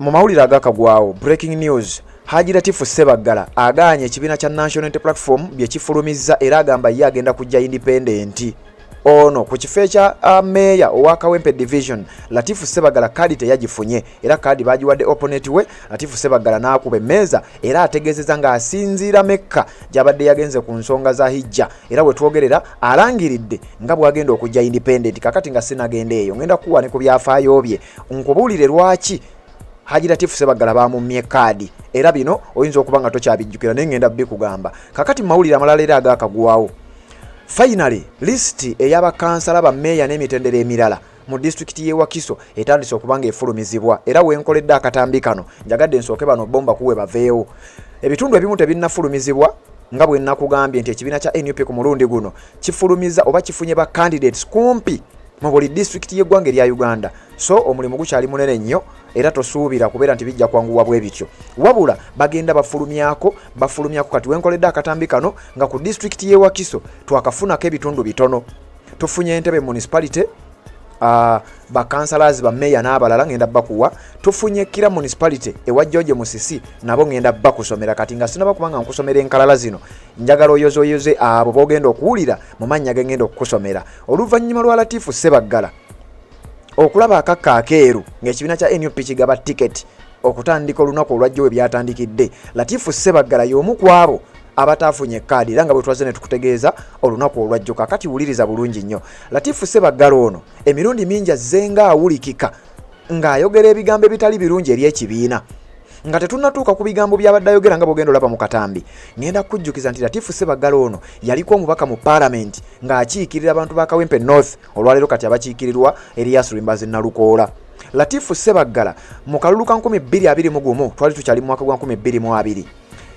Mu mawulire agakagwawo, breaking news, Haji Latif Ssebaggala agaanye ekibiina kya National Unity Platform bye kifulumizza era agamba ye agenda kujja independent. Ono ku kifo ekya meya owa Kawempe division Latif Ssebaggala kadi teyagifunye era kadi bagiwadde opponent we. Latif Ssebaggala n'akuba emmeeza era ategeezezza nga asinziira Mekka gy'abadde yagenze ku nsonga za hijja era bwe twogerera alangiridde nga bw'agenda okujja independent. Kakati nga sinagenda eyo ngenda kuwa ne ku byafaayo bye nkubuulire lwaki Haji Latif Ssebaggala bamumye kadi era bino oyinza okuba nga tokyabijjukira naye ngenda bikugamba. Kakati mawulire amalala era agakagwawo. Finally, list ey'abakansala ba meya n'emitendera emirala mu district ye Wakiso etandise okubanga efulumizibwa era wenkoledde akatambi kano njagadde nsooke bano bomba kuwe baveewo. Ebitundu ebimu tebinnafulumizibwa nga bwe nakugambye nti ekibiina kya NUP ku mulundi guno kifulumiza oba kifunye ba candidates kumpi mu buli district y'eggwanga erya Uganda. So omulimu gukyali munene nnyo era tosuubira kubeera nti bijja kwanguwa bwe bityo. Wabula bagenda bafulumyako kati wenkoledde akatambi kano nga ku district ye Wakiso twakafunako ebitundu bitono. Tufunye Entebbe municipality ba councillors ba meya n'abalala ngenda bakuwa. Tufunye Kira municipality ewa George Musisi nabo ngenda bakusomera kati nga sinaba kubanga nkusomera enkalala zino njagala oyoze abo bogenda okuwulira mu mannya gengenda okukusomera. Oluvannyuma lwa Latif Ssebaggala okulaba akakka akeeru ng'ekibiina kya NUP kigaba ticket okutandika olunaku olwajjo we byatandikidde. Latif Ssebaggala y'omu ku abo abataafunye kadi era nga bwe twaze ne tukutegeeza olunaku olwajjo. Kakati wuliriza bulungi nnyo. Latif Ssebaggala ono emirundi mingi azzenga awulikika ng'ayogera ebigambo ebitali birungi eri ekibiina nga tetunnatuuka ku bigambo by'abadde ayogera nga bw'ogenda olaba mu katambi. Ngenda kujjukiza nti Latif Ssebaggala ono yaliko omubaka mu parliament ng'akiikirira abantu ba Kawempe North olwaleero kati abakiikirirwa Erias Lwimbazi Nalukoola. Latif Ssebaggala mu kalulu ka 2021 twali tukyali mu mwaka gwa 2022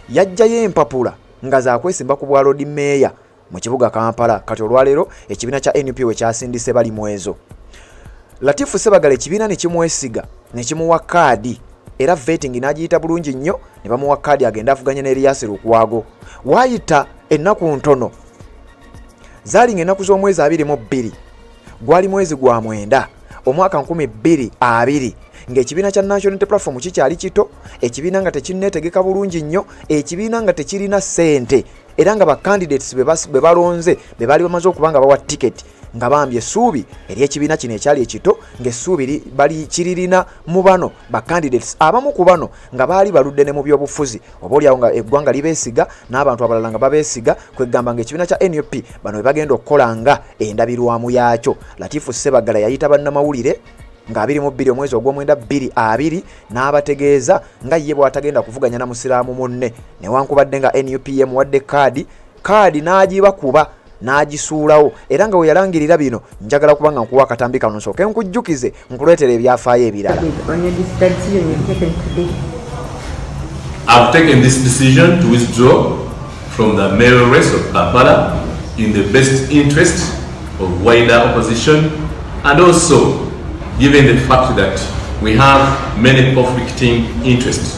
yajjayo empapula nga zaakwesimba ku bwa road meya mu kibuga Kampala. Kati olwaleero ekibiina kya NUP we kyasindise bali mu ezo. Latif Ssebaggala ekibiina ne kimwesiga ne kimuwa kadi era vetting n'agiyita bulungi nnyo ne bamuwa kadi agenda avuganya ne Erias Lukwago. Waayita ennaku ntono zaalinga ennaku z'omwezi 22 gwali mwezi gwa mwenda omwaka 2020 ng'ekibiina kya National Unity Platform kikyali kito, ekibiina nga tekinneetegeka bulungi nnyo, ekibiina nga tekirina ssente era nga ba candidates be balonze be baali bamaze okubanga bawa ticket nga bambye essuubi eri ekibiina kino ekyali ekito ng'essuubi bali kiririna mu bano ba candidates abamu ku bano nga baali baludde ne mu by'obufuzi obaolyawo nga eggwanga libeesiga n'abantu abalala nga babeesiga kwegamba ng'ekibiina kya NUP bano be bagenda okukola nga endabirwamu yaakyo. Latif Ssebaggala yayita bannamawulire nga 22 omwezi ogw'omwenda 2020 n'abategeeza nga ye bw'atagenda kuvuganya na musiraamu munne newankubadde nga NUP yemuwadde kadi n'agibakuba n'agisuulawo era nga we yalangirira bino njagala kubanga nkuwa akatambi kano nsooke nkujjukize nkuleetera ebyafaayo ebirala. I've taken this decision to withdraw from the mayoral race of Kampala in the best interest of wider opposition and also given the fact that we have many conflicting interests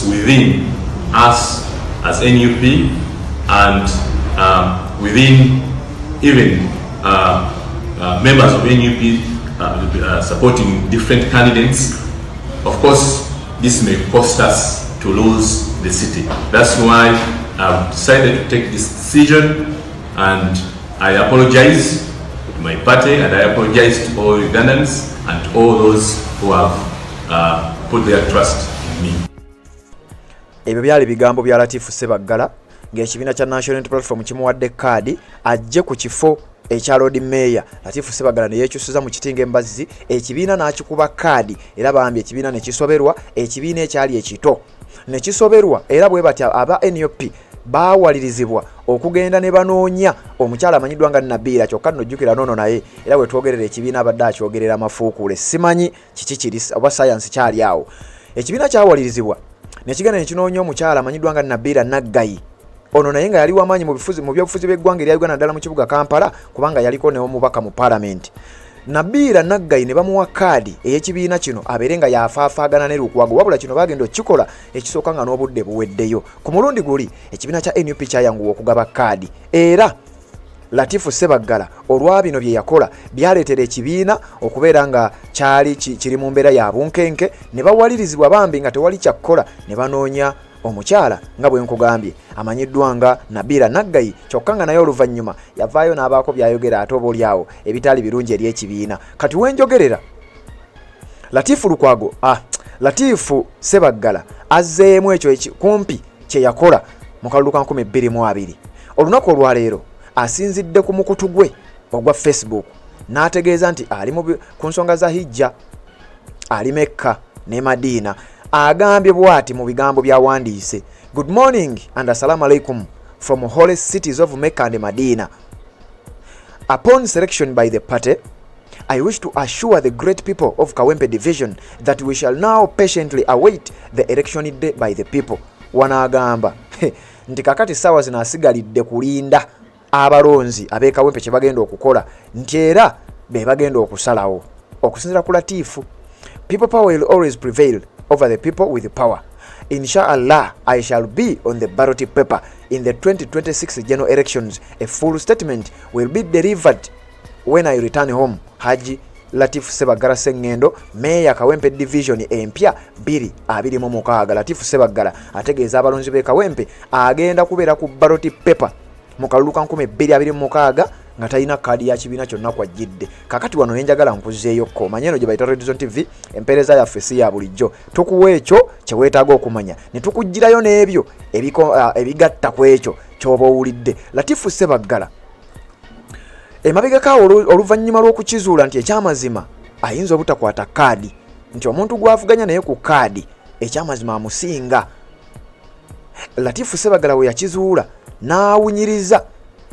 within us as NUP and within even members of NUP supporting different candidates. Of course, this may cost us to lose the city. That's why I've decided to take this decision, and I apologize to my party and I apologize to all Ugandans and all those who have put their trust in me. Ebyo byali bigambo bya Latif Ssebaggala ng'ekibiina kya National Unity Platform kimuwadde kadi ajje ku kifo ekya road meya. Latif Ssebaggala ne yeekyusiza mu kitinga embazzi ekibiina n'akikuba kadi era bambye ekibiina ne kisoberwa, ekibiina ekyali ekito ne kisoberwa era bwe batya aba NUP baawalirizibwa okugenda ne banoonya omukyala amanyiddwa nga Nabiira kyokka nnojjukira noono naye era bwe twogerera ekibiina abadde akyogerera amafuukuule simanyi kiki kiri oba sayansi kyali awo. Ekibiina kyawalirizibwa ne kigenda ne kinoonya omukyala amanyiddwa nga Nabiira Naggayi ono naye nga yali wamaanyi mu byobufuzi b'eggwanga erya Uganda ddala mu kibuga Kampala kubanga yaliko n'omubaka mu parliament. Nabiira Naggayi ne bamuwa kadi ey'ekibiina kino abeere nga yafaafaagana ne Lukwago wabula kino bagenda okikola ekisooka nga n'obudde buweddeyo. Ku mulundi guli ekibiina kya NUP kyayanguwa okugaba kadi era Latif Ssebaggala olwa bino bye yakola byaleetera ekibiina okubeera nga kyali kiri mu mbeera ya bunkenke ne bawalirizibwa bambi nga tewali kyakkola ne banoonya omukyala nga bwe nkugambye amanyiddwa nga Nabila Naggayi kyokka nga naye oluvannyuma yavaayo n'abaako byayogera ate oba olyawo ebitaali birungi eri ekibiina. Kati wenjogerera Latif Ssebaggala azzeemu ekyo kumpi kye yakola mu kalulu ka 2020. Olunaku olwaleero asinzidde ku mukutu gwe ogwa Facebook n'ategeeza nti ali ku nsonga za hijja, ali Mekka ne Madiina. Agambye bwati mu bigambo byawandiise, "Good morning and assalamu alaikum from holy cities of Mecca and Medina. Upon selection by the party, I wish to assure the great people of Kawempe division that we shall now patiently await the election day by the people." Wanaagamba nti kakati sawa zinasigalidde kulinda abalonzi ab'e Kawempe kye bagenda okukola nti era be bagenda okusalawo. Okusinziira ku Latif, "People power will always prevail over the people with power. Inshallah, I shall be on the ballot paper in the 2026 general elections. A full statement will be delivered when I return home." Haji Latif Ssebaggala Sengendo, Meya Kawempe division empya 2026. Latif Ssebaggala ategeeza abalonzi b'e Kawempe agenda kubeera ku ballot paper mu kalulu ka 2026 nga talina kaadi ya kibiina kyonna kwajjidde. Kakati wano nenjagala nkuzeeyoko omanye eno gye bayita Red Zone TV, empeereza yaffe si ya bulijjo. Tukuwa ekyo kye weetaaga okumanya ne tukugirayo n'ebyo ebigatta ku ekyo ky'oba owulidde. Latif Ssebaggala emabegako oluvannyuma lw'okukizuula nti ekyamazima ayinza obutakwata kaadi, nti omuntu gw'avuganya naye ku kaadi ekyamazima amusinga. Latif Ssebaggala we yakizuula n'awunyiriza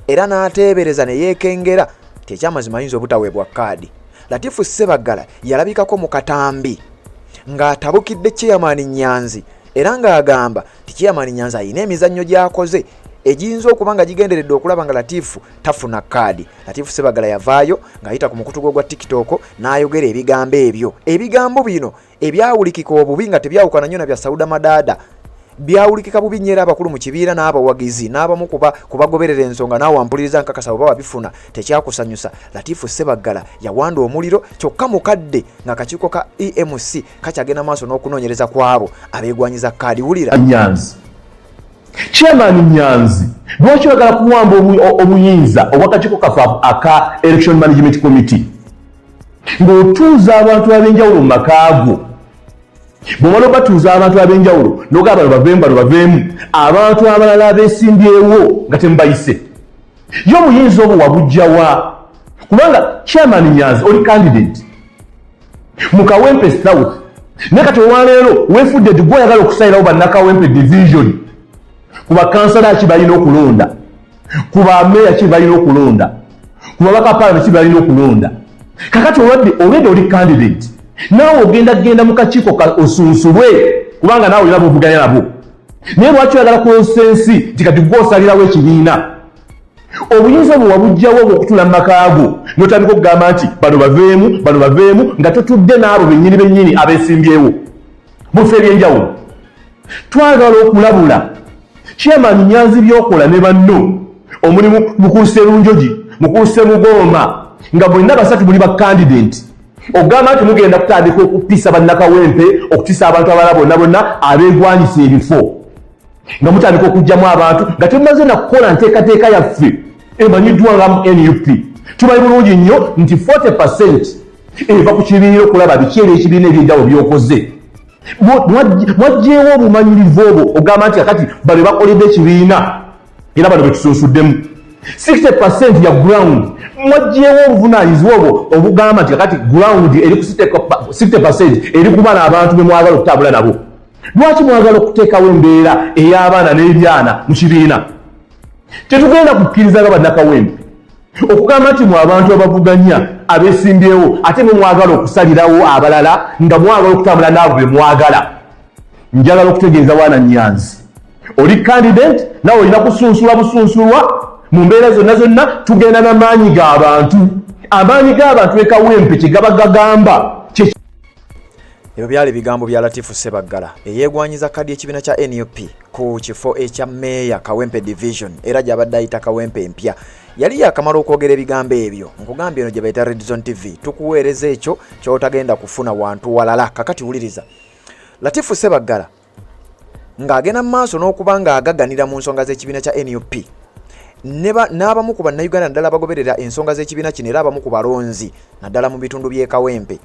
era n'ateebereza ne yeekengera nti ekyamazima ayinza obutaweebwa kaadi. Latif Ssebaggala yalabikako mu katambi ng'atabukidde Chairman Nyanzi era ng'agamba nti Chairman Nyanzi ayina emizannyo gy'akoze ejiyinza okuba nga gigenderedde okulaba nga Latif tafuna kaadi. Latif Ssebaggala yavaayo ng'ayita ku mukutu gwe gwa TikTok n'ayogera ebigambo ebyo. Ebigambo bino ebyawulikika obubi nga tebyawukana nnyo na bya Sauda Madada, byawulikika bubi nnyo era abakulu mu kibiina n'abawagizi n'abamu kubagoberera ensonga naawe wampuliriza nkakasa oba wabifuna tekyakusanyusa. Latif Ssebaggala yawanda omuliro kyokka mukadde ng'akakiiko ka EMC kakyagenda maaso n'okunoonyereza kwabo abeegwanyiza kaadi. Wulira Nyanzi, Chairman Nyanzi lwaki oyagala kuwamba obuyinza obw'akakiiko kaffe aka Election Management Committee ng'otuuza abantu ab'enjawulo mu makaago? Bw'omala obatuuza abantu ab'enjawulo n'ogamba bano baveemu, abantu abalala abeesimbyewo nga temubayise, ye obuyinza obwo wabujjawa? Kubanga Chairman Nyanzi oli candidate mu Kawempe South, naye kati olwaleero weefudde nti gwe oyagala okusayirawo bannakawempe division ku bakansala ki balina okulonda, ku bameeya ki balina okulonda, ku babaka paalamenti ki balina okulonda. Kakati olwedde oli candidate naawe ogenda mu kakiiko osunsulwe kubanga naawe olina bovuganya nabo, naye lwaki oyagala konsensi nti kati gwosalirawo ekibiina? Obuyinza bwe wabujjawo bw'okutula mu makaago n'otandika okugamba nti bano baveemu nga totudde n'abo bennyini abeesimbyewo mufe ebyenjawulo. Twagala okulabula Chairman Nyanzi by'okola ne banno, omulimu Mukuuse Lunjogi, Mukuuse Mugoma, nga bwenna basatu muli ba candidate. Ogamba nti mugenda kutandika okutiisa bannakawempe, okutiisa abantu abalala bonna abeegwanyisa ebifo, nga mutandika okugyamu abantu nga temumaze na kukola nteekateeka yaffe emanyiddwa nga mu NUP. Tumanyi bulungi nnyo nti 40% eva ku kibiina okulaba biki ekibiina eby'enjawulo by'okoze. Mwagyewo obumanyirivu obwo ogamba nti kakati bale bakoledde ekibiina era bano bekisunsuddemu. 60% ya ground mwagyewo obuvunaanyizibwa obwo obugamba nti kakati ground eri ku 60% eri ku bana abantu be mwagala okutambula nabo. Lwaki mwagala okuteekawo embeera ey'abaana n'ebyana mu kibiina? Tetugenda kukkirizanga bannakawempe okugamba nti mu abantu abavuganya abeesimbyewo ate mwe mwagala okusalirawo abalala nga mwagala okutambula n'abo be mwagala. Njagala okutegeeza Bwana Nyanzi, oli candidate nawe olina kusunsula busunsulwa mu mbeera zonna. Tugenda n'amaanyi g'abantu, amaanyi g'abantu e Kawempe kye gaba gagamba. Ebyo byali bigambo bya Latif Ssebaggala eyeegwanyiza kadi ekibiina kya NUP ku kifo ekya Meya Kawempe division era gy'abadde ayita Kawempe empya. yali yakamala okwogera ebigambo ebyo nkugambye eno gye bayita Red Zone TV tukuweereza ekyo ky'otagenda kufuna wantu walala. Kakati wuliriza Latif Ssebaggala ng'agenda mu maaso n'okuba ng'agagganira mu nsonga z'ekibiina kya NUP n'abamu ku bannayuganda naddala bagoberera ensonga z'ekibiina kino era abamu ku balonzi naddala mu bitundu by'e Kawempe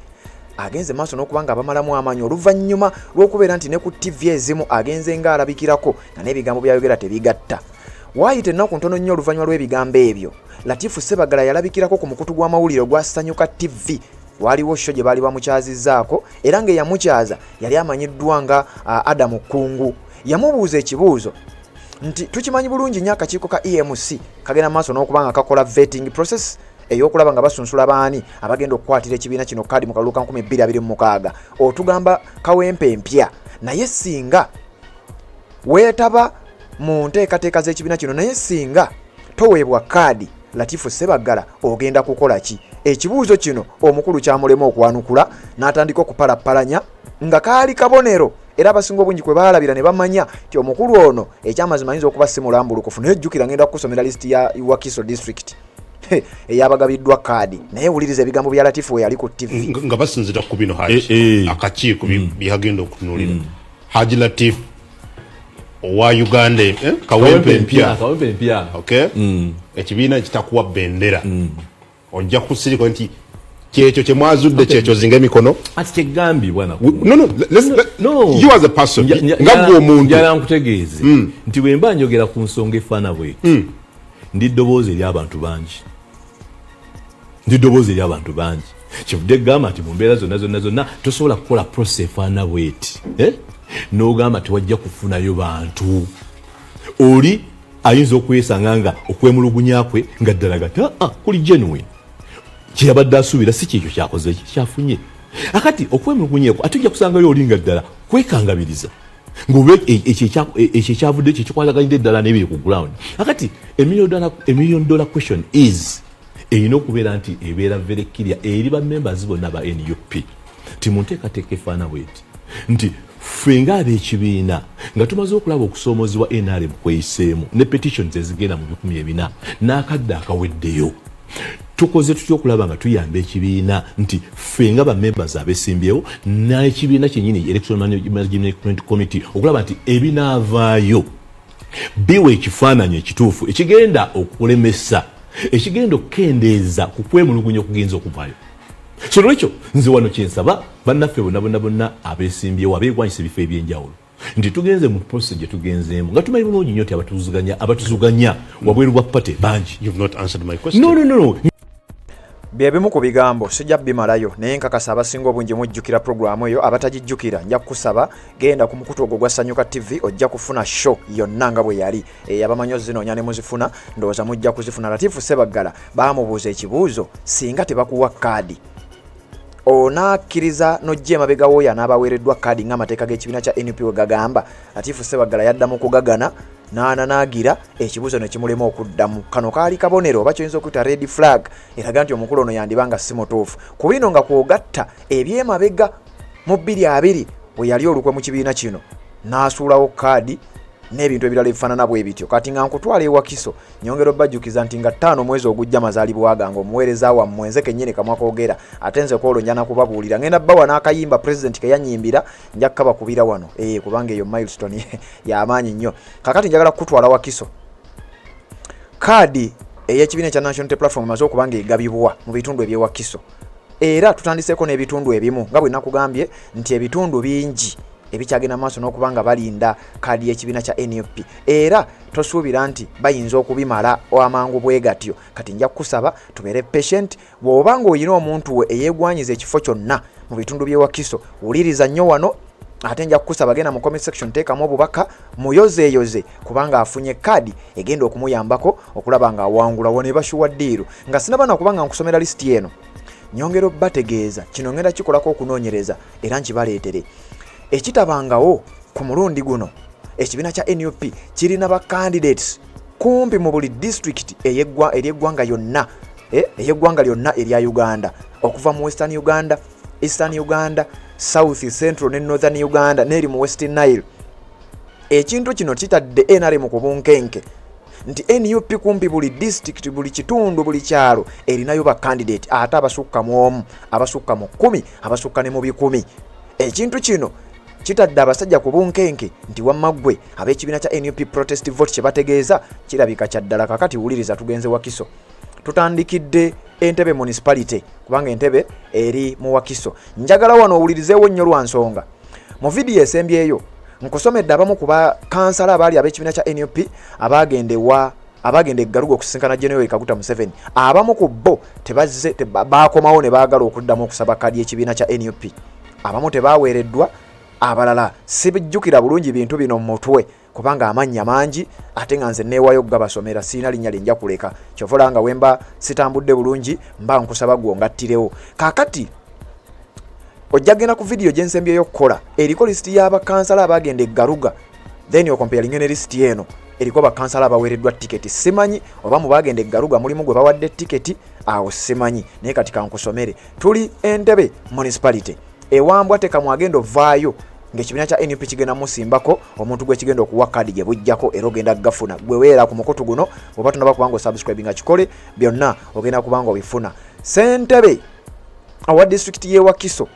agenze maaso n'okuba ng'abamalamu amaanyi oluvannyuma lw'okubeera nti ne ku TV ezimu agenze ng'alabikirako nga n'ebigambo byayogera tebigatta. Waayita ennaku ntono nnyo oluvannyuma lw'ebigambo ebyo Latif Ssebaggala yalabikirako ku mukutu gw'amawulire ogwa Sanyuka TV. Waliwo show gye baali bamukyazizzaako era ng'eyamukyaza yali amanyiddwa nga Adamu Kungu. Yamubuuza ekibuuzo nti tukimanyi bulungi nnyo akakiiko ka EMC kagenda maaso n'okuba nga kakola vetting process ey'okulaba nga basunsula baani abagenda okukwatira ekibiina kino kaadi mu kalulu ka 2026 otugamba Kawempe empya naye singa weetaba mu nteekateeka z'ekibiina kino naye singa toweebwa kaadi Latif Ssebaggala ogenda kukola ki? Ekibuuzo kino omukulu kyamulema okwanukula n'atandika okupalappalanya nga kaali kabonero era abasinga obungi kwe baalabira ne bamanya ti omukulu ono ekyamazima ayinza okuba si mulambulukufu naye jjukira ngenda kukusomera listi ya Wakiso district eyabagabiddwa kaadi naye wuliriza ebigambo bya Latif we yali ku TV nga basinzira ku bino akakiiko byagenda okutunuulira Haji Latif owa Uganda Kawempe empya okay ekibiina kitakuwa bendera ojja kusiriko nti kyekyo kye mwazudde kyekyo zinga emikono ati kyegambi bwana no you as a person ngabwo omuntu njala nkutegeeze nti bwe mba njogera ku nsonga efaana bwe ndi ddoboozi ery'abantu bangi kivudde gamba nti mu mbeera zonna tosobola kukola process efaana bweti n'ogamba tiwajja kufunayo bantu oli ayinza okwesanga nga okwemulugunya kwe nga ddala gati kuli genuine kyeyabadde asuubira si kyekyo kyakoze kyafunye akati okwemulugunya kwe ate ojja kusangayo oli nga ddala kwekangabiriza ng'oba ekyo ekyavudde ekyo kikwataganyidde eddala n'ebiri ku ground akati $1 million question is erina okubeera nti ebeera very clear eri bamembers bonna ba NUP ti mu nteekateeka efaana bweti nti ffe ng'ab'ekibiina nga tumaze okulaba okusoomozebwa NRM kweyiseemu ne petitions ezigenda mu 400 n'akadde akaweddeyo tukoze tutya okulaba nga tuyamba ekibiina nti ffe nga bamembers abesimbyewo n'ekibiina kyennyini Electoral Management Committee okulaba nti ebinaavaayo biwa ekifaananyi ekituufu ekigenda okulemesa ekigenda okukendeeza ku kwemulugunya okugenza okuvaayo. So lwekyo nze wano kyensaba bannaffe bonna abesimbyewo abeegwanyisa ebifo ebyenjawulo nti tugenze mu process gye tugenzeemu nga tumanyi bulungi nnyo ti abatuzuganya wabweru bwa pate bangi. You've not answered my question. No. Byebimu ku bigambo sijja bimalayo naye nkakasa abasinga obungi mujjukira programu eyo abatagijjukira nja kukusaba genda ku mukutu ogwo gwa Sanyuka TV ojja kufuna show yonna nga bwe yali abamanyi ozinoonya ne muzifuna ndowooza mujja kuzifuna. Latif Ssebaggala baamubuuza ekibuuzo singa tebakuwa kaadi onakkiriza n'ojja emabega w'oyo anaabaweereddwa kaadi ng'amateeka g'ekibiina kya NUP we gagamba. Latif Ssebaggala yaddamu kugagana n'ananaagira ekibuuzo ne kimulema okuddamu. Kano kaali kabonero oba kyoyinza okuyita red flag eraga nti omukulu ono yandibanga si mutuufu ku bino nga kwogatta ebyemabega mu 2020 we yali olukwe mu kibiina kino n'asuulawo kaadi n'ebintu ebirala ebifaanana bwe bityo. Kati nga nkutwala ewakiso nyongera obbajjukiza nti nga 5 mwezi ogujja mazaalibwa gange omuweereza wammwe nze kennyini kamwakoogera ate nze kwolwo njana kubabuulira ngenda bbawa n'akayimba president ke yanyimbira nja kukabakubira wano kubanga eyo milestone y'amaanyi nnyo. Kakati njagala kukutwala Wakiso kaadi ey'ekibiina kya National Platform emaze okuba nga egabibwa mu bitundu eby'ewakiso era tutandiseeko n'ebitundu ebimu nga bwe nakugambye nti ebitundu bingi ebikyagenda maaso n'okubanga balinda kaadi y'ekibiina kya NUP era tosuubira nti bayinza okubimala amangu bwe gatyo. Kati nja kukusaba tubeere patient bw'oba ng'olina omuntu we eyeegwanyiza ekifo kyonna mu bitundu by'ewakiso wuliriza nnyo wano ate nja kukusaba genda mu comment section teekamu obubaka muyozeeyoze kubanga afunye kaadi egenda okumuyambako okulaba nga awangula wone bashuwa ddiiru nga sinabana kubanga nkusomera lisiti eno nyongera obbategeeza kino ngenda kikolako okunoonyereza era nkibaleetere ekitabangawo ku mulundi guno ekibiina kya NUP kirina ba candidates kumpi mu buli district ery'eggwanga lyonna ery'eggwanga lyonna erya Uganda okuva mu Western Uganda, Eastern Uganda, South, Central ne Northern Uganda n'eri mu Western Nile. Ekintu kino kitadde NRM ku bunkenke nti NUP kumpi buli district buli kitundu buli kyalo erinayo ba candidate ate abasukka mu omu abasukka mu 10 abasukka ne mu 100 ekintu kino kitadde abasajja ku bunkenke nti wamaggwe ab'ekibiina kya NUP protest vote kye bategeeza kirabika kyaddala kakati wuliriza tugenze Wakiso tutandikidde Entebbe municipality kubanga Entebbe eri mu Wakiso njagala wano owulirizeewo nnyo lwa nsonga mu video esembyeyo nkusomedde abamu ku bakansala abaali ab'ekibiina kya NUP abagende eggaluga okusinkana General Kaguta Museveni abamu ku bo tebazze baakomawo ne baagala okuddamu okusaba kadi y'ekibiina kya NUP abamu tebaaweereddwa abalala sibijjukira bulungi bintu bino mu mutwe kubanga amannya mangi ate nga nze neewayo gabasomera siina linnya linja kuleka kyovula nga wemba sitambudde bulungi mba nkusaba gwo ngattirewo kaakati ojjagenda ku video gyensembyeyo okukola eriko lisiti y'abakansala abagenda eggaluga then okomparing ne lisiti eno eriko bakansala abaweereddwa tiketi simanyi oba mu bagenda eggaluga mulimu gwe bawadde tiketi awo simanyi naye kati kankusomere tuli Entebbe municipality ewambwa tekamu agenda ovaayo ng'ekibiina kya NUP kigenda musimbako omuntu gwe kigenda okuwa kadi gye bujjako era ogenda gafuna gwe weera ku mukutu guno oba tonaba kubanga osubscribinga kikole byonna ogenda kubanga obifuna Ssentebe owa district y'e Wakiso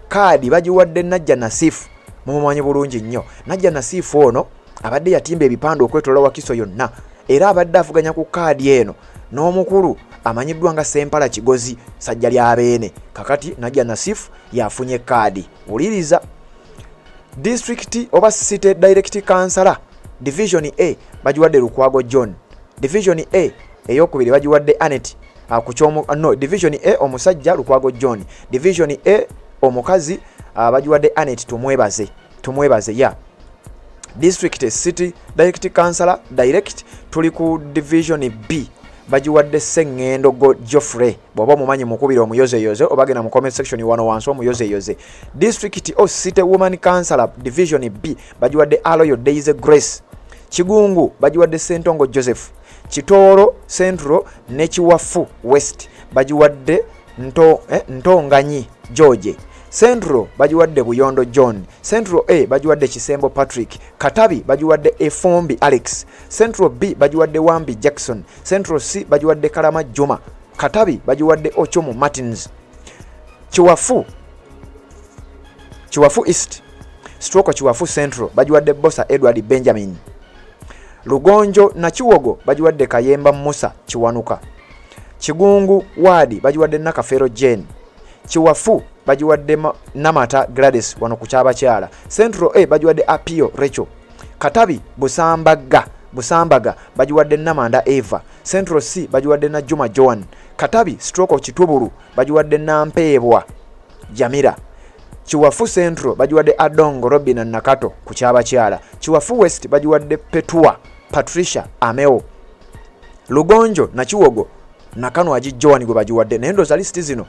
kadi bagiwadde Najja Nasifu mumumanyi bulungi nnyo Najja Nasifu ono abadde yatimba ebipande okwetolola Wakiso yonna era abadde avuganya ku kadi eno n'omukulu amanyiddwa nga Sempala Kigozi sajja lya Beene kakati Najja Nasifu yafunye kadi wuliriza district oba city direct councillor division A bagiwadde Lukwago John division A eyokubiri bagiwadde Anet division A omusajja Lukwago John division A omukazi bagiwadde Anet tumwebaze ya district city direct councillor direct tuli ku division B bagiwadde Sengendo go Geoffrey bw'oba mumanyi mukubira omuyozeyoze obagenda mu comment section wano wansi omuyozeyoze district o city woman councillor division B bagiwadde Aloyo Daisy Grace Kigungu bagiwadde Sentongo Joseph Kitoro Central ne Kiwafu West bagiwadde Ntonganyi George Central bagiwadde Buyondo John Central A bagiwadde Kisembo Patrick Katabi bagiwadde Efombi Alex Central B bagiwadde Wambi Jackson Central C bagiwadde Kalama Juma Katabi bagiwadde Ochomo Martins Kiwafu East Stroke Kiwafu Central bagiwadde Bosa Edward Benjamin Lugonjo na Kiwogo bagiwadde Kayemba Musa Kiwanuka Kigungu Wadi bagiwadde Nakafero Jane Kiwafu bagiwadde Namata Gladys wano ku Kyabakyala Central A bagiwadde Apio Rachel Katabi Busambaga bagiwadde Namanda Eva Central C bagiwadde na Juma Joan Katabi Stroke Kituburu bagiwadde Nampeebwa Jamira Kiwafu Central bagiwadde Adongo Robin Nakato ku Kyabakyala Kiwafu West bagiwadde Petua Patricia Ameo Lugonjo na Kiwogo Nakano Aji Joan gwe bagiwadde nendo za listi zino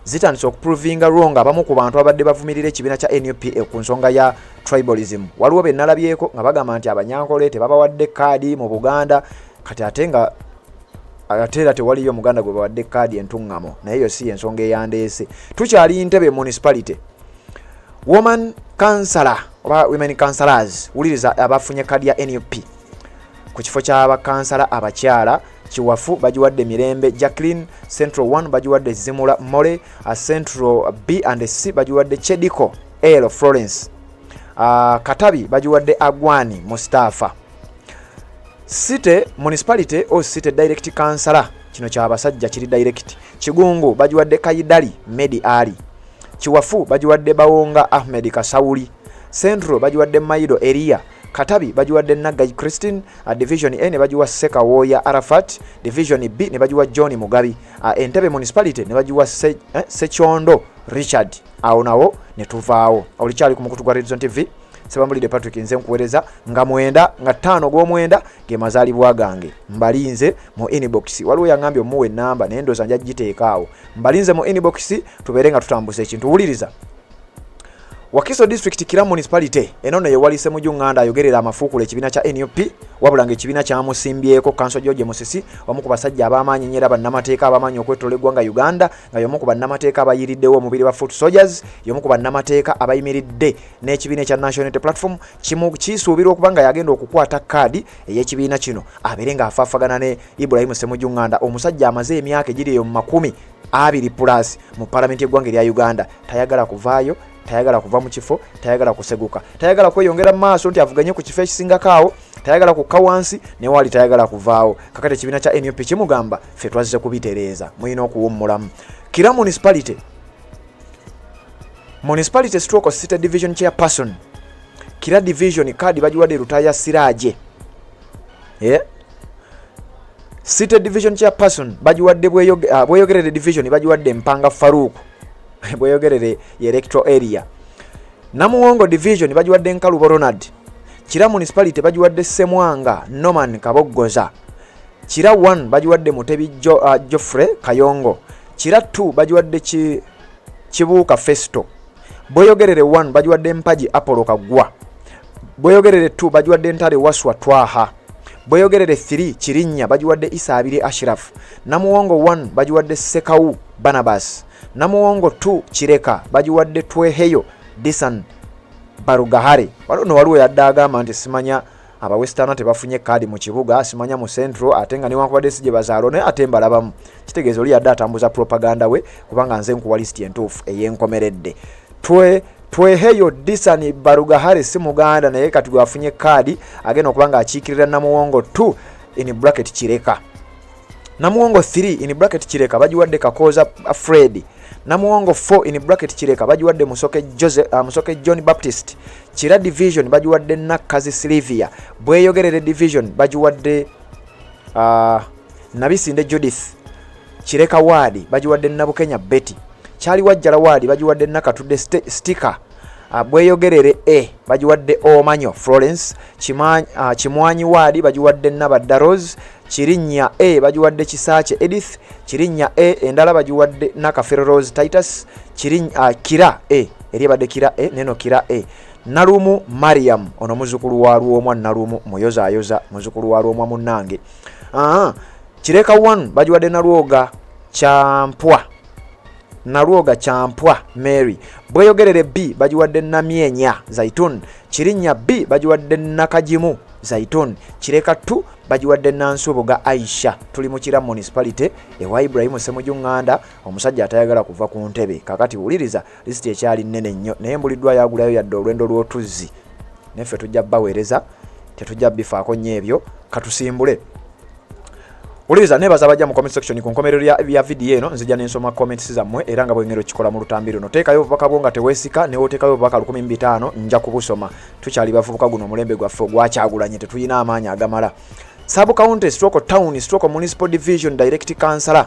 zitandise okuprovinga wrong abamu ku bantu abadde bavumirira ekibiina kya NUP ku nsonga ya tribalism waliwo be nalabyeko nga bagamba nti abanyankole tebabawadde kaadi mu Buganda kati ate nga atera tewaliyo Muganda gwe bawadde kaadi entuŋŋamo naye yo si ensonga eyandeese tukyali Entebbe municipality woman councillor oba women councillors wuliriza abafunye kaadi ya NUP ku kifo ky'abakansala abakyala Kiwafu bagiwadde Mirembe Jacqueline Central 1 bagiwadde Zimula Mole Central B and C bagiwadde Chediko L Florence Katabi bagiwadde Agwani Mustafa City municipality o city direct councillor kino kyabasajja kiri direct Kigungu bagiwadde Kayidali Medi Ali Kiwafu bagiwadde Bawonga Ahmed Kasauli Central bagiwadde Maido Eria Katabi bagiwadde Nagai Christine division A ne bagiwa Seka Woya Arafat division B ne bagiwa John Mugabi Entebbe municipality ne bagiwa Sechondo Richard awo nawo ne tuvaawo olikyali ku mukutu gwa Radio TV Sebambulide Patrick nze nkuwereza nga mwenda nga 5 gw'omwenda ge mazaalibwa gange mbalinze mu inbox waliwo yangambye omuwe namba naye ndoza nja giteeka awo mbalinze mu inbox tubeere nga tutambuza ekintu wuliriza Wakiso district Kira municipality enono yewalise mu Junganda ayogerera amafuukula ekibiina kya NUP wabulanga ekibiina kya musimbyeko Kanso George Musisi omu ku basajja ab'amaanyi nyera bannamateeka ab'amaanyi okwetola eggwanga Uganda nga y'omu ku bannamateeka abayiriddewo omubiri wa Foot Soldiers y'omu ku bannamateeka abayimiridde n'ekibiina ekya National Unity Platform kisuubirwa okuba nga yagenda okukwata kaadi ey'ekibiina kino abeere nga afaafagana ne Ibrahim Ssemujjunganda omusajja amaze emyaka egiri eyo mu 20+ mu palamenti y'eggwanga erya Uganda tayagala kuvaayo tayagala kuva mu kifo tayagala kuseguka tayagala kweyongera maaso nti avuganye ku kifo ekisingakaawo tayagala kukka wansi ne wali tayagala kuvaawo kakati ekibiina kya NUP kimugamba ffe twazze kubitereeza mulina okuwummulamu Kira municipality stroke city division chairperson Kira division kadi bagiwadde Lutaya Siraaje city division chairperson bagiwadde bweyogerere division bagiwadde Mpanga Faruku bweyogerere Electoral area Namuwongo division bagiwadde Nkalubo Ronald Kira municipality bagiwadde Semwanga Norman Kaboggoza Kira 1 bagiwadde Mutebi Joffrey Kayongo Kira 2 bagiwadde Kibuuka Festo bweyogerere 1 bagiwadde Mpaji Apollo Kagwa bweyogerere 2 bagiwadde Ntale Waswa Twaha bweyogerere 3 Kirinnya bagiwadde Isaabire Ashraf Namuwongo 1 bagiwadde Sekawu Barnabas Namuwongo 2 Kireka bagiwadde Tweheyo Disan Barugahare waliwo waliwo yadde agamba nti simanya aba Western tebafunye kaadi mu kibuga simanya mu Central ate nga newankubadde si gye bazaalo naye ate mbalabamu kitegeeza oli yadde atambuza propaganda we kubanga nze nkuwa lisiti entuufu ey'enkomeredde Tweheyo Disan Barugahare si Muganda naye kati gwafunye kaadi agenda okuba nga akiikirira Namuwongo 2 in bracket Kireka Namuwongo 3 in bracket Kireka bagiwadde Kakoza Fred Namuwongo 4 in bracket Kireka bagiwadde Musoke John Baptist Kira division bagiwadde Nakazi Sylvia bweyogerere division bagiwadde Nabisinde Judith Kireka wadi bagiwadde Nabukenya Betty Chali Wajjala wadi bagiwadde Nakatudde Sticker bweyogerere bagiwadde Omanyo Florence Kimwanyi wadi bagiwadde Nabadda Rose Kirinnya bagiwadde Kisaache Edith Kirinnya endala bagiwadde Nakafero Rose Titus Kira eribadde Kira neno Kira Nalumu Mariam ono muzukulu wa Lwomwa Nalumu muyoza muzukulu wa Lwomwa munnange Kireka 1 bagiwadde Nalwoga Champwa Mary bweyogerere B bagiwadde Namyenya Zaitun Kirinnya B bagiwadde Nakajimu Zaitun Kireka 2 bagiwadde Nansubuga Aisha tuli mu Kira municipality ewa Ibrahim Ssemujjunganda omusajja atayagala kuva ku ntebe kakati wuliriza lisiti ekyali nnene nnyo naye mbuliddwa yagulayo yadde olwendo lw'otuzzi neffe tujja baweereza tetujja bifaako nnyo ebyo katusimbule Uliza nebaza bajja mu comment section ku nkomerero ya video eno nzija nensoma comments zammwe era nga bwengero kikola mu lutambiro no teekayo obubaka bwo nga teweesika ne oteekayo obubaka 150 nja kubusoma tukyali bavubuka guno mulembe gwaffe gwakyagulanye tetuyina amaanyi agamala Sub County stroke Town stroke Municipal Division Direct Councillor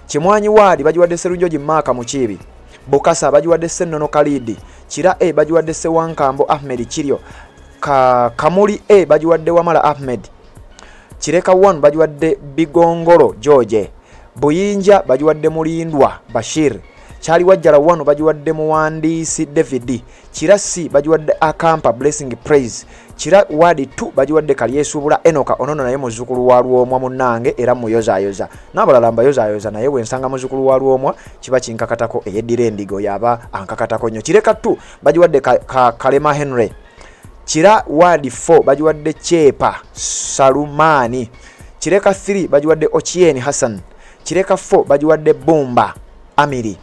Kimwanyi wadi bagiwadde Serunjoji Maka Mukibi Bukasa bagiwadde Sennono Kalidi Kira bagiwadde Sewankambo Ahmed Kirio Kamuli bagiwadde Wamala Ahmed Kireka 1 bagiwadde Bigongoro George Buyinja bagiwadde Mulindwa Bashir Chali Wajjala 1 bagiwadde Muwandiisi David Kira C bagiwadde Akampa Blessing Praise Kira wadi 2 bagiwadde Kalyesuubula Enoka onono naye muzukulu wa Lwomwa munnange era muyozayoza n'abalala mbayozayoza naye wensanga muzukulu wa Lwomwa kiba kinkakatako eyeddira endigo yaba ankakatako nnyo Kireka 2 bagiwadde Kalema Henry Kira wadi 4 bagiwadde Chepa Salumani Kireka 3 bagiwadde Ochieni Hassan Kireka 4 bagiwadde Bumba Amiri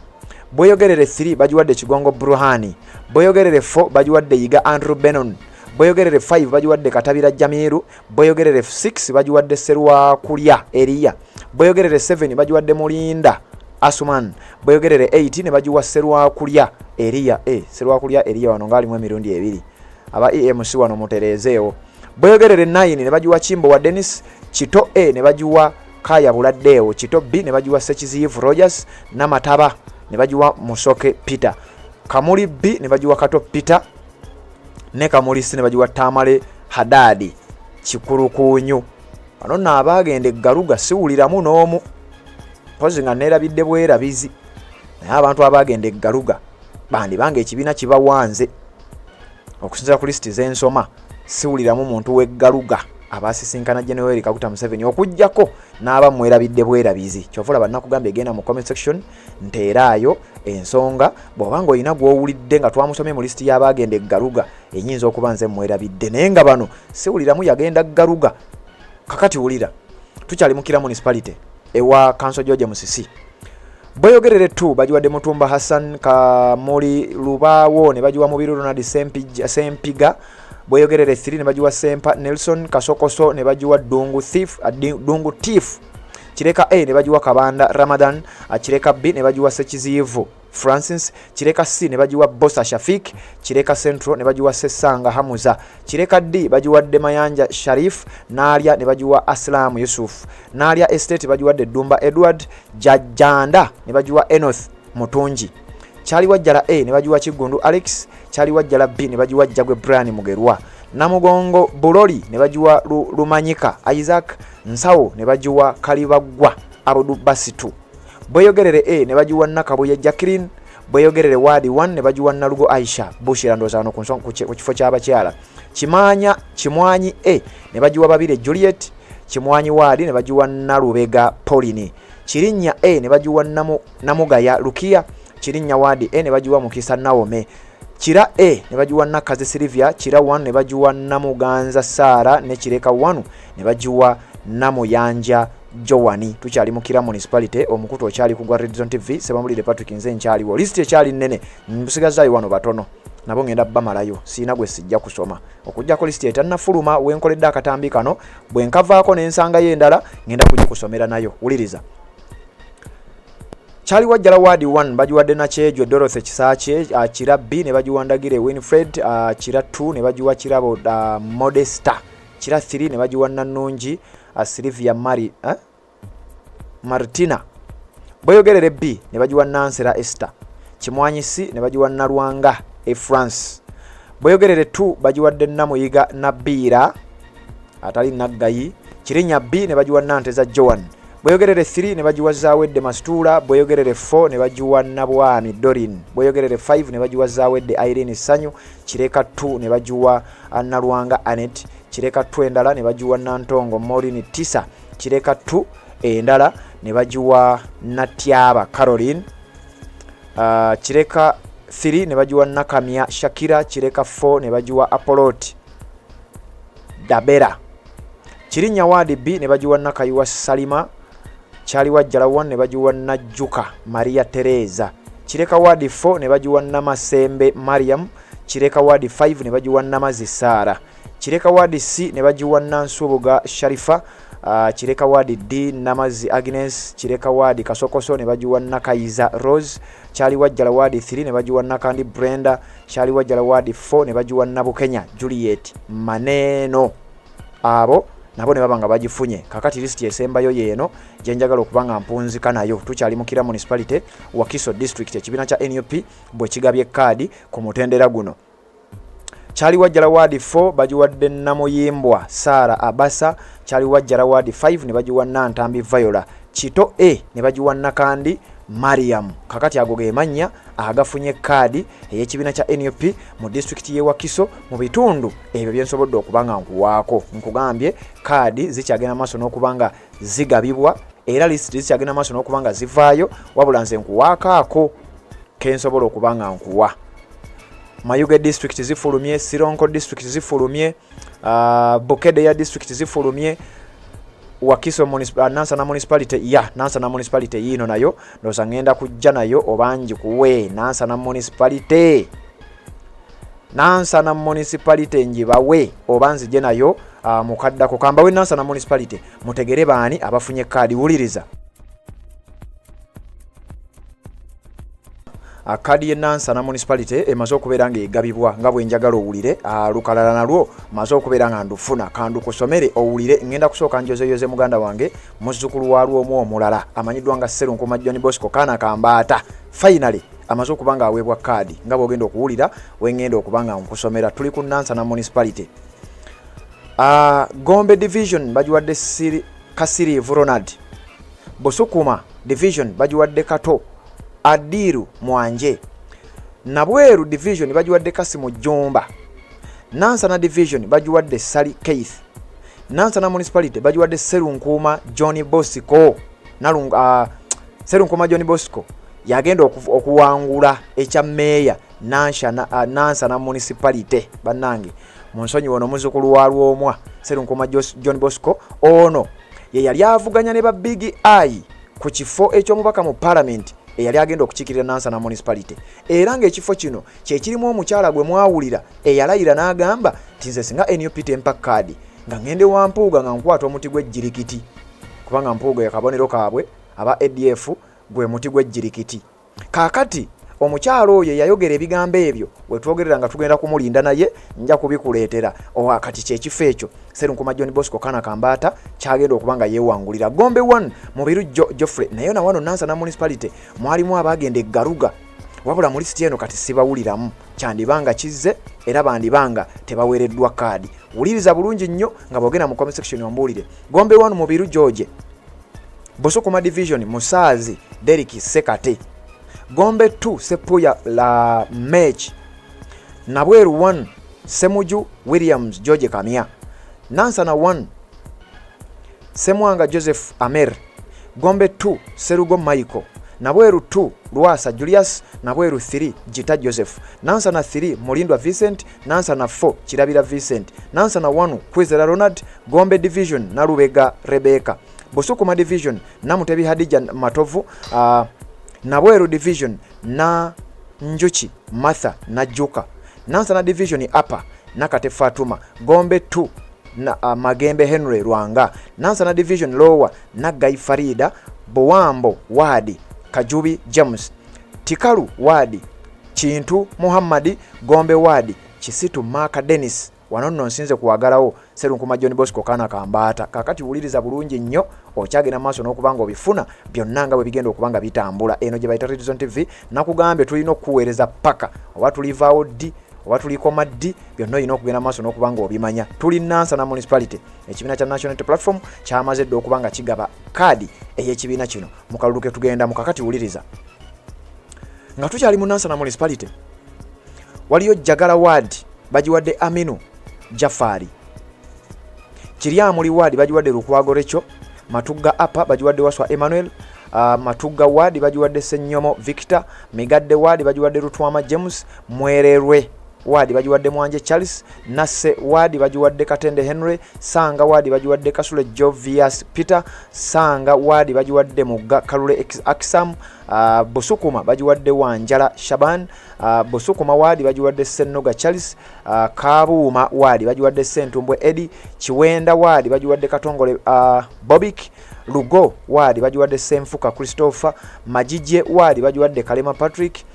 bweyogerere 3 bagiwadde Kigongo Bruhani bweyogerere 4 bagiwadde Yiga Andrew Benon bweyogerere 5 bagiwadde Katabira Jamiru bweyogerere 6 bagiwadde Serwa Kulya Elia bweyogerere 7 bagiwadde Mulinda Asuman bweyogerere 8 ne bagiwa Serwa Kulya Elia Serwa Kulya Elia wano ngalimu emirundi ebiri aba EMC wano muterezeewo bweyogerere 9 ne bagiwa Kimbo wa Dennis Kito ne bagiwa Kaya Buladdeewo Kito B ne bagiwa Sekizivu Rogers Namataba ne bagiwa Musoke Peter Kamuli B ne bagiwa Kato Peter ne Kamuli C ne bagiwa Tamale Hadadi Kikurukunyu bano n'abagenda eggaluga siwuliramu n'omu pozi nga neerabidde bwerabizi naye abantu abagenda eggaluga bandi bange ekibiina kibawanze okusinziira ku listi z'ensoma siwuliramu muntu w'eggaluga abasisinkana General Kaguta Museveni okujjako n'aba mwerabidde bwerabizi kyovula bannakugamba egenda mu comment section nteeraayo ensonga bw'obanga olina gw'owulidde nga twamusomye mu listi y'abagenda eggaluga enyinza okuba nze mwerabidde naye nga bano siwuliramu yagenda ggaluga kakati wulira tukyali mukira municipality ewa Council George Musisi Boyogerere 2 bajiwadde Mutumba Hassan Kamuli Lubaawo ne bajiwa Mubiru Ronald Sempiga Boyogerere 3 ne bajiwa Sempa Nelson Kasokoso ne bajiwa Dungu Thief Kireka A ne bajiwa Kabanda Ramadan Kireka B ne bajiwa Sekizivu Francis Kireka C ne bajiwa Bossa Shafik Kireka Central ne bajiwa Sesanga Hamuza Kireka D bajiwa Demayanja Sharif Nalia ne bajiwa Aslam Yusuf Nalia Estate bajiwa Dumba Edward Jajanda ne bajiwa Enoth Mutunji Chali wajjala A ne bajiwa Kigundu Alex Chali wajjala B ne bajiwa Jagwe Brian Mugerwa Namugongo Buloli ne bajiwa Lumanyika Isaac Nsawo ne bajiwa Kalibagwa Abudu Basitu Boyogerere A ne bajiwa Nakabuye Jacqueline Boyogerere Wadi 1 ne bajiwa Nalugo Aisha Bushira ndozano ku kifo ky'abakyala Kimwanyi A ne bajiwa Babire Juliet Kimwanyi Wadi ne bajiwa Nalubega Pauline Kirinnya A ne bajiwa Namugaya Lukia Kirinnya Wadi A ne bajiwa Mukisa Naome Kira A ne bajiwa Nakaze Silvia Kira 1 ne bajiwa Namuganza Sara ne Kireka 1 ne bajiwa Namuyanja Jowani tukyali mukira municipality omukutu okyali kugwa Red Zone TV sebamulire Patrick nze nkyaliwo list ekyali nnene mbusigazayo wano batono nabo ngenda bamalayo sina gwe sijja kusoma okujjako list etannafuluma wenkoledde akatambi kano bwe nkavaako n'ensanga y'endala ngenda kugikusomera nayo wuliriza Chali wajjala Wadi 1 bajiwadde Nakyejo Dorothy Kisaache Kira B ne bajiwandagire Winfred Kira 2 ne bajiwa Kirabo Modesta Kira 3 ne bajiwa Nannungi Silvia Martina Boyogerere B ne bajiwa Nansera Esther Kimwanyi C ne bajiwa Nalwanga France Boyogerere 2 bajiwadde Namuyiga Nabira atali Naggayi Kirinnya B ne bajiwa Nanteza Joan Boyogerere 3 ne bajiwa Zawedde Mastula Boyogerere 4 ne bajiwa Nabwami Dorin Boyogerere 5 ne bajiwa Zawedde Irene Sanyu Kireka 2 ne bajiwa Nalwanga Anet Kireka 2 endala ne bajiwa Nantongo Morini Tisa Kireka 2 endala ne bajiwa Natyaba Caroline Kireka 3 ne bajiwa Nakamia Shakira Kireka 4 ne bajiwa Apoloti Dabera Kirinnya Wadi B ne bajiwa Nakayiwa Salima Chali wajjala 1 ne bajiwa Najjuka Maria Teresa Kireka Wadi 4 ne bajiwa Namasembe Mariam Kireka Wadi 5 ne bajiwa Namazi Sara Kireka Wadi C ne bajiwa Nansubuga Sharifa Kireka Wadi D Namazi Agnes Kireka Wadi Kasokoso ne bajiwa Nakayiza Rose Chali wajjala Wadi 3 ne bajiwa Nakandi Brenda Chali wajjala Wadi 4 ne bajiwa Nabukenya Juliet Maneno abo nabo ne babanga bagifunye kakati list esembayo yeno jenjagala okubanga mpunzika nayo tukyali mukira municipality Wakiso district ekibiina kya NUP bwe kigabye kadi ku mutendera guno Chali wajjala Wadi 4 bajiwadde Namuyimbwa Sara Abasa Chali wajjala Wadi 5 ne bajiwa Nantambi Viola Kito A ne bajiwa Nakandi Mariam kakati agoge emanya agafunye kadi ey'ekibiina kya NUP mu district ye Wakiso mu bitundu ebyo byensobodde okubanga nkuwaako nkugambye kadi zikyagenda maaso n'okubanga zigabibwa era list zikyagenda maaso n'okubanga zivaayo wabula nze nkuwaakaako kensobola okubanga nkuwa Mayuge district zifulumye Sironko district zifulumye Bukedeya district zifulumye Wakiso Nansana municipality Nansana municipality yino nayo ndoza ngenda kujja nayo obanji kuwe Nansana municipality njibawe obanzije nayo mukaddako kamba we Nansana municipality mutegere baani abafunye kadi wuliriza kadi ye Nansana municipality emaze okubeera nga egabibwa nga bwe njagala owulire lukalala nalwo maze okubeera nga ndufuna kandu kusomere owulire ngenda kusooka njozeyoze muganda wange muzzukulu walwo omu omulala amanyiddwa nga Sserunkuma John Bosco Kana Kambaata finally amaze okuba nga aweebwa kadi nga bw'ogenda okuwulira wengenda okuba nga nkusomera tuli ku Nansana municipality Gombe division bajiwadde Kasirivu Ronald Busukuma division bajiwadde Kato Adiru Mwanje Nabweru division bagiwadde Kasimu Jumba. Nansana division bagiwadde Sali Keith. Nansana municipality bagiwadde Serunkuuma John Bosco. Serunkuuma John Bosco yagenda okuwangula ekya meya Nansana municipality bannange. Munsonyi wono muzukulu wa Lwomwa Serunkuuma John Bosco ono ye yali avuganya ne ba Big Eye ku kifo eky'omubaka mu parliament eyali agenda okukikirira Nansana municipality. Era ng'ekifo kino kye kirimu omukyala gwe mwawulira eyalayira n'agamba nti nze singa NUP tempa kaadi nga ngende wa Mpuuga nga nkwata omuti gw'ejjirikiti, kubanga Mpuuga yakabonero kaabwe aba ADF gwe muti gw'ejjirikiti. Kaakati omukyalo oyo yayogera ebigambo ebyo we twogerera nga tugenda kumulinda naye nja kubikuleetera kati kyekifo ekyo Serunkuuma John Bosco kana kambata kyagenda okubanga yeewangulira. Gombe 1 Mubiru Joffrey nayo na wano Nansana municipality mwalimu abagenda eggaruga wabula mu lisiti eno kati sibawuliramu kyandibanga kizze era bandibanga tebaweereddwa kaadi. Wuliriza bulungi nnyo nga bwogenda mu comment section ombuulire. Gombe 1 Mubiru George Bosokoma division Musaazi Derek Sekate. Gombe 2 Sepuya la Mech. Nabweru 1 Semuju Williams George Kamia. Nansana 1 Semwanga Joseph Amer. Gombe 2 Serugo Michael. Nabweru 2 Lwasa Julius. Nabweru 3 Jita Joseph. Nansana 3 Mulindwa Vincent. Nansana 4 Kirabira Vincent. Nansana 1 Kwizera Ronald. Gombe division Nalubega Rebecca. Bosukuma division Namutebi Hadija Matovu. Nabweru division na Njuchi Martha na Juka. Nansana division Upper Nakate Fatuma. Gombe 2 na Magembe Henry Rwanga. Nansana division Lower Nagai Farida. Bowambo Wadi Kajubi James. Tikalu Wadi Chintu Muhammadi. Gombe Wadi Chisitu Maka Dennis. Wanono nsinze kuwagalawo Serunkuuma John Bosco kana kambata. Kakati wuliriza bulungi nnyo okyagenda maaso n'okubanga obifuna byonna nga bwe bigenda okubanga bitambula. Eno gye bayita Red Zone TV nakugambye tulina okuweereza paka oba tulivaawo ddi oba tulikoma ddi byonna olina okugenda maaso n'okubanga obimanya. Tuli Nansana municipality ekibiina kya National Unity Platform kyamaze dde okubanga kigaba kaadi ey'ekibiina kino mu kalulu ke tugenda mu kakati. Wuliriza nga tukyali mu Nansana municipality waliyo Jagala ward bagiwadde Aminu Jafari. Kiryamuli ward bagiwadde Lukwago Recho. Matugga Upper bagiwadde Waswa Emmanuel. Matugga ward bagiwadde Senyomo Victor. Migadde ward bagiwadde Rutwama James. Mwererwe ward bagiwadde Mwanje Charles. Nasse ward bagiwadde Katende Henry. Sanga ward bagiwadde Kasule Jovius Peter. Sanga ward bagiwadde Mugga Kalule Aksam. Bosukuma bagiwadde Wanjala Shaban. Bosukuma ward bagiwadde Senoga Charles. Kabuuma ward bagiwadde Sentumbwe Eddie. Chiwenda ward bagiwadde Katongole Bobik. Lugo ward bagiwadde Semfuka Christopher. Majije ward bagiwadde Kalema Patrick.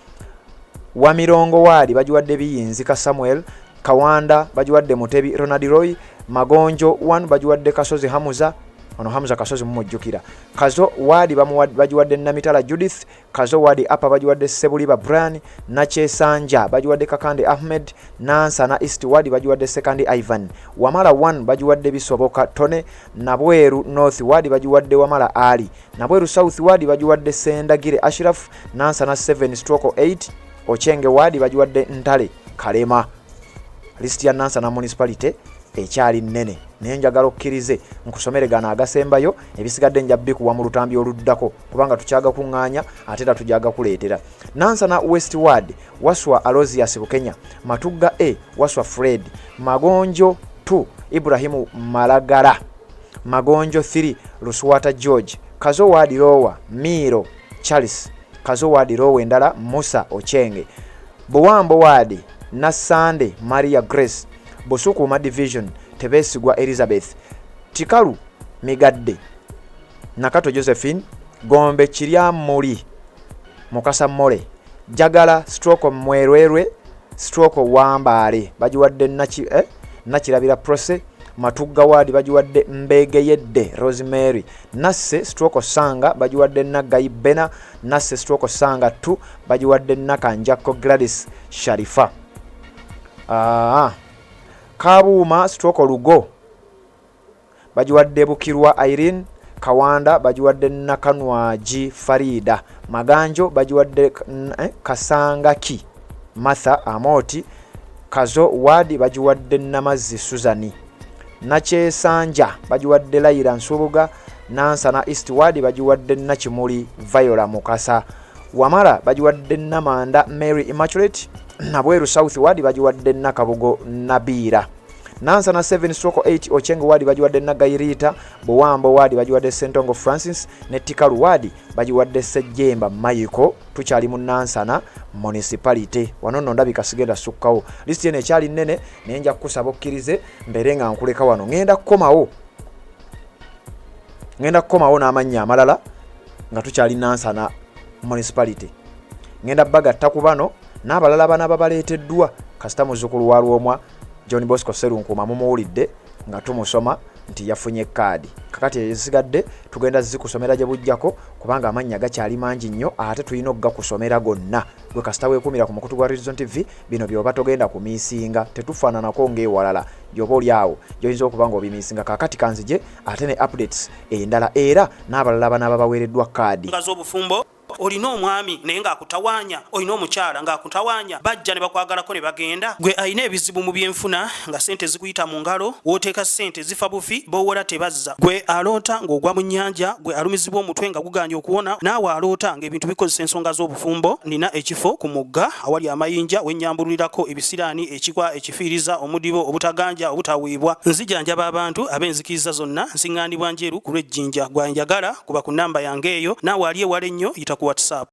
Wamirongo ward bagiwadde Biyinzika Samuel. Kawanda bagiwadde Mutebi Ronald Roy. Magonjo 1 bagiwadde Kasozi Hamuza. Ono Hamza Kasozi mumujjukira. Kazo wadi bagiwadde Namitala Judith. Kazo wadi Upper bagiwadde Sebuliba Brian. Nakyesanja bagiwadde Kakande Ahmed. Nansana East wadi bagiwadde Sekandi Ivan. Wamala 1 bagiwadde Bisoboka Tone. Nabweru North wadi bagiwadde Wamala Ali. Nabweru South wadi bagiwadde Sendagire Ashraf. Nansana 7/8 Ochenge wadi bagiwadde Ntale Kalema. Listi ya Nansana municipality ekyali nnene naye njagala okkirize nkusomere gana agasembayo ebisigadde nja bikuwa mu lutambi oluddako kubanga tukyaga kuŋŋaanya ate era tujaga kuleetera. Nansana West Ward Waswa Alozias Bukenya. Matugga A Waswa Fred. Magonjo 2 Ibrahimu Malagara. Magonjo 3 Luswata George. Kazo Ward Lower Miro Charles. Kazo Ward Lower endala Musa Ochenge. Buwambo Ward Nasande Maria Grace. Bosukuma division Tebesigwa Elizabeth. Tikalu Migadde Nakato Josephine. Gombe Kiryamuli Mukasa Mole. Jagala stroke Mwerwerwe stroke Wambale bagiwadde Nakirabira Prose. Matugga wadi bagiwadde Mbegeyedde Rosemary. Nasse stroke Sanga bagiwadde Nagayi Bena. Nasse stroke Sanga 2 bagiwadde Nakanjako Gladys Sharifa. Kabuuma stroke Lugo bagiwadde Bukirwa Irene. Kawanda bagiwadde Nakanwaji Farida. Maganjo bagiwadde Kasangaki Martha Amoti. Kazo wadi bagiwadde Namazzi Suzani. Nakyesanja bagiwadde Laira Nsubuga. Nansana East wadi bagiwadde Nakimuli Viola Mukasa. Wamala bagiwadde Namanda Mary Immaculate. Nabweru South wadi bagiwadde Nakabugo Nabira. Nansana 7/8 Ochengo wadi bagiwadde Nagayirita. Buwambo wadi bagiwadde Sentongo Francis. Netikalu wadi bagiwadde Sejemba Mayiko. Tukyali mu Nansana municipality. Wano ndabika sigenda sukkawo. List yene ekyali nnene nenja kusaba okkirize mbere nga nkuleka wano. Ngenda kukomawo n'amannya amalala nga tukyali Nansana municipality. Ngenda bagatta ku bano n'abalala bana babaleeteddwa kasita muzzukulu wa Lwomwa John Bosco Serunkuuma mumuwulidde nga tumusoma nti yafunye kaadi. Kakati ezisigadde tugenda zikusomera gye bujjako kubanga amannya gakyali mangi nnyo ate tulina okugakusomera gonna. Gwe kasita weekumira ku mukutu gwa Reason TV bino by'oba togenda kumiisinga tetufaananako ng'ewalala gy'oba oli awo gy'oyinza okuba ng'obimiisinga. Kakati kanzije ate ne updates endala era n'abalala bana babaweereddwa kaadi. Olina omwami naye ng'akutawanya, olina omukyala ng'akutawanya, bajja ne bakwagalako ne bagenda. Gwe alina ebizibu mu byenfuna nga ssente zikuyita mu ngalo, wooteeka ssente zifa bufi, b'owola tebazza. Gwe aloota ng'ogwa mu nnyanja, gwe alumizibwa omutwe nga guganye okuwona, naawe aloota ng'ebintu bikozesa ensonga z'obufumbo. Nina ekifo ku mugga awali amayinja wennyambululirako ebisiraani, ekikwa, ekifiiriza, omudibo, obutaganja, obutaweebwa. Nzijanjaba abantu ab'enzikiriza zonna, nsiŋŋaanibwa njeru ku lw'ejjinja. Gwanjagala kuba ku nnamba yange eyo, naawe ali ewala ennyo yita ku WhatsApp.